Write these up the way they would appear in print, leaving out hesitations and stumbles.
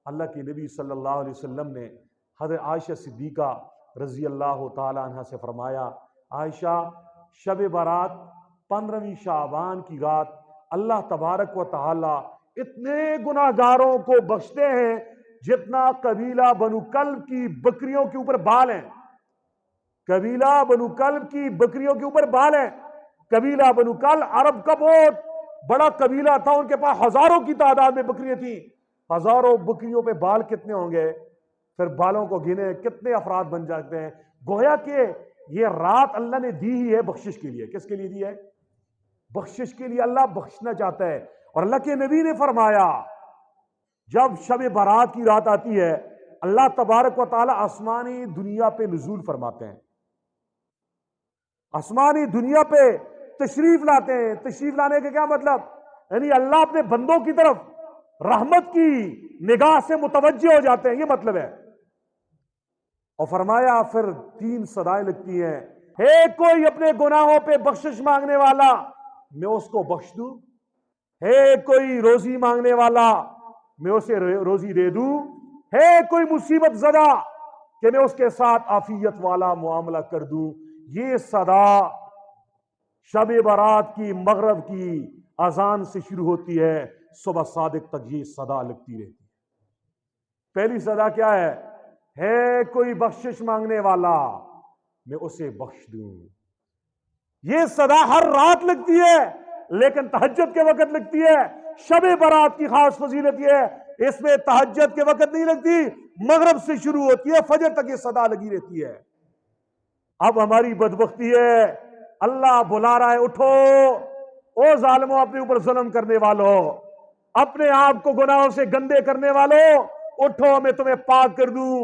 اللہ کے نبی صلی اللہ علیہ وسلم نے حضرت عائشہ صدیقہ رضی اللہ تعالی عنہ سے فرمایا، عائشہ، شب برات 15ویں شعبان کی رات اللہ تبارک و تعالی اتنے گناہگاروں کو بخشتے ہیں جتنا قبیلہ بنو کلب کی بکریوں کے اوپر بال ہیں۔ قبیلہ بنو کلب کی بکریوں کے اوپر بال ہیں۔ قبیلہ بنو کلب عرب کا بہت بڑا قبیلہ تھا، ان کے پاس ہزاروں کی تعداد میں بکریاں تھیں۔ ہزاروں بکریوں پہ بال کتنے ہوں گے؟ پھر بالوں کو گنے کتنے افراد بن جاتے ہیں۔ گویا کہ یہ رات اللہ نے دی ہی ہے بخشش کے لیے۔ کس کے لیے دی ہے؟ بخشش کے لیے۔ اللہ بخشنا چاہتا ہے، اور اللہ کے نبی نے فرمایا جب شب برات کی رات آتی ہے اللہ تبارک و تعالی آسمانی دنیا پہ نزول فرماتے ہیں، آسمانی دنیا پہ تشریف لاتے ہیں۔ تشریف لانے کا کیا مطلب؟ یعنی اللہ اپنے بندوں کی طرف رحمت کی نگاہ سے متوجہ ہو جاتے ہیں، یہ مطلب ہے۔ اور فرمایا پھر 3 صدائیں لگتی ہیں، ہے کوئی اپنے گناہوں پہ بخشش مانگنے والا میں اس کو بخش دوں، ہے کوئی روزی مانگنے والا میں اسے روزی دے دوں، ہے کوئی مصیبت زدہ کہ میں اس کے ساتھ عافیت والا معاملہ کر دوں۔ یہ صدا شب برات کی مغرب کی اذان سے شروع ہوتی ہے، صبح صادق تک یہ صدا لگتی رہتی ہے۔ پہلی صدا کیا ہے کوئی بخشش مانگنے والا میں اسے بخش دوں۔ یہ صدا ہر رات لگتی ہے، لیکن تہجد کے وقت لگتی ہے۔ شب برات کی خاص فضیلت یہ ہے اس میں تہجد کے وقت نہیں لگتی، مغرب سے شروع ہوتی ہے، فجر تک یہ صدا لگی رہتی ہے۔ اب ہماری بدبختی ہے اللہ بلا رہا ہے، اٹھو او ظالموں، اپنے اوپر ظلم کرنے والوں، اپنے آپ کو گناہوں سے گندے کرنے والوں، اٹھو میں تمہیں پاک کر دوں،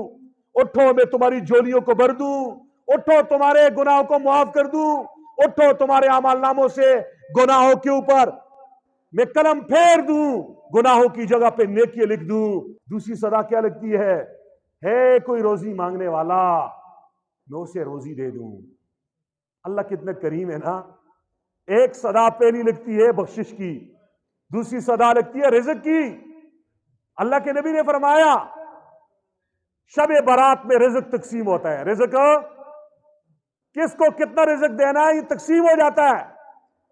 اٹھو میں تمہاری جولیوں کو بھر دوں، اٹھو تمہارے گناہوں کو معاف کر دوں، اٹھو تمہارے اعمال ناموں سے گناہوں کے اوپر میں قلم پھیر دوں، گناہوں کی جگہ پہ نیکیاں لکھ دوں۔ دوسری صدا کیا لگتی ہے کوئی روزی مانگنے والا میں اسے روزی دے دوں۔ اللہ کتنے کریم ہے نا۔ ایک صدا پہلی لگتی ہے بخشش کی، دوسری صدا لگتی ہے رزق کی۔ اللہ کے نبی نے فرمایا شب برات میں رزق تقسیم ہوتا ہے۔ رزق کس کو کتنا رزق دینا ہے یہ تقسیم ہو جاتا ہے،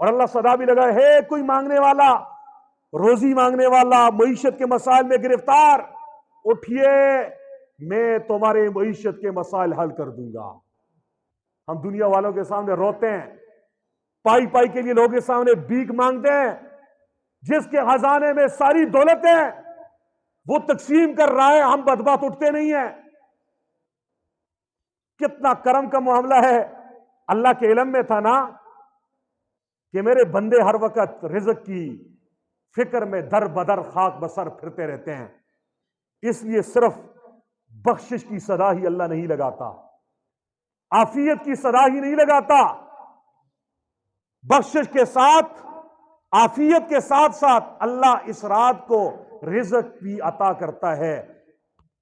اور اللہ صدا بھی لگا ہے کوئی مانگنے والا، روزی مانگنے والا، معیشت کے مسائل میں گرفتار، اٹھئے میں تمہارے معیشت کے مسائل حل کر دوں گا۔ ہم دنیا والوں کے سامنے روتے ہیں، پائی پائی کے لیے لوگوں کے سامنے بھیک مانگتے ہیں، جس کے خزانے میں ساری دولت ہے وہ تقسیم کر رہا ہے، ہم بدبخت اٹھتے نہیں ہیں۔ کتنا کرم کا معاملہ ہے۔ اللہ کے علم میں تھا نا کہ میرے بندے ہر وقت رزق کی فکر میں در بدر خاک بسر پھرتے رہتے ہیں، اس لیے صرف بخشش کی صدا ہی اللہ نہیں لگاتا، عافیت کی صدا ہی نہیں لگاتا، بخشش کے ساتھ عافیت کے ساتھ ساتھ اللہ اس رات کو رزق بھی عطا کرتا ہے،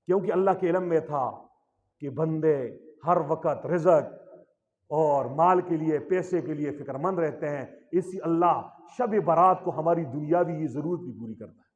کیونکہ اللہ کے علم میں تھا کہ بندے ہر وقت رزق اور مال کے لیے، پیسے کے لیے فکر مند رہتے ہیں، اسی اللہ شب برات کو ہماری دنیاوی ضرورت بھی پوری کرتا ہے۔